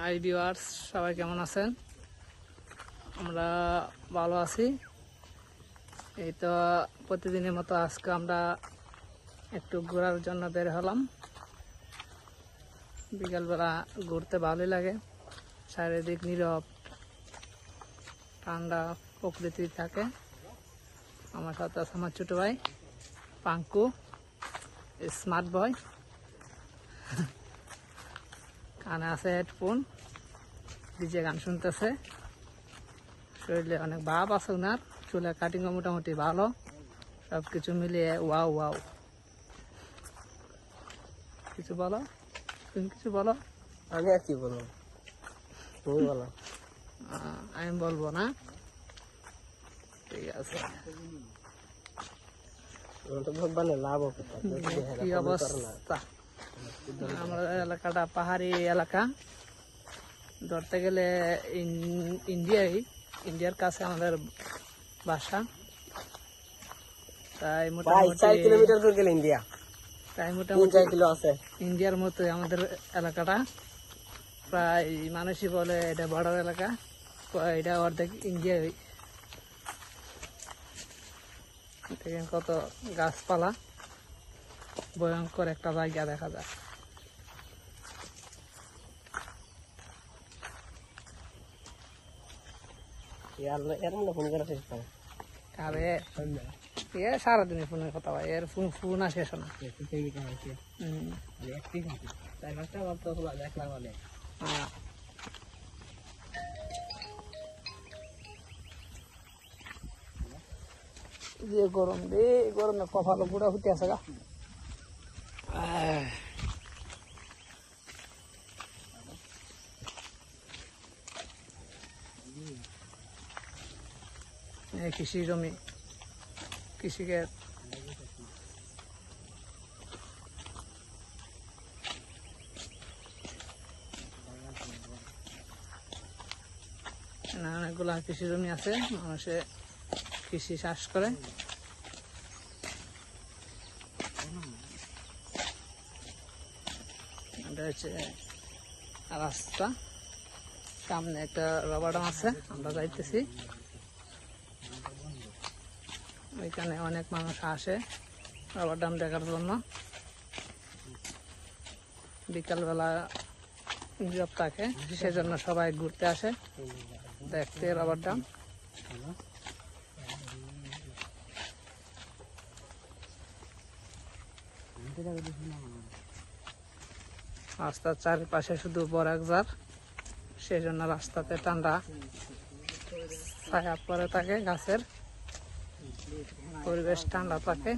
Hi viewers, সবাই কেমন আছেন? আমরা ভালো আছি। এই তো প্রতিদিনের মতো আজকে আমরা একটু ঘোরার জন্য বের হলাম। বিকালবেলা ঘুরতে ভালোই লাগে, চারিদিক নীরব, ঠান্ডা প্রকৃতি থাকে। আমার সাথে আছে আমার ছোটো ভাই পাঙ্কু, স্মার্ট বয়। কানে আছে হেডফোন, ডিজে গান শুনতেছে। শরীরে অনেক ভাব আছে ওনার, চুলের কাটিংও মোটামুটি ভালো, সব কিছু মিলিয়ে ওয়াও ওয়াও। কিছু বলো, তুমি কিছু বলো। আমি আর কি বলবো, তুমি বলো। আমি বলবো না, ঠিক আছে। কি অবস্থা, আমাদের এলাকাটা পাহাড়ি এলাকা। ধরতে গেলে ইন্ডিয়ার কাছে আমাদের বাসা। তাই মোটামুটি 4 কিলোমিটার দূর গেলে ইন্ডিয়া, তাই মোটামুটি 4 কিলো আছে। ইন্ডিয়ার মতোই আমাদের এলাকাটা। প্রায় মানুষই বলে এটা বর্ডার এলাকা, এটা অর্ধেক ইন্ডিয়াই। দেখেন কত গাছপালা, ভয়ঙ্কর একটা জায়গা দেখা যায়। আরে সারাদিনে ফোনের কথা ভাই, এর ফোন আসে শোনা। যে গরম রে, গরমে কপাল পুরা ফুটে আছে গা। কৃষি জমি, কৃষিকে অনেকগুলা কৃষি জমি আছে, মানুষে কৃষি চাষ করে। এটা হচ্ছে রাস্তা, সামনে একটা রবার ড্যাম আছে, আমরা যাইতেছি। ওইখানে অনেক মানুষ আসে রবার ড্যাম দেখার জন্য। বিকালবেলা নীরব থাকে, সেজন্য সবাই ঘুরতে আসে দেখতে রবার ড্যাম। রাস্তার চারিপাশে শুধু বরাকঝাড়, সেজন্য রাস্তাতে ঠান্ডা ছায়া পড়ে থাকে, গাছের পরিবেশ ঠান্ডা থাকে।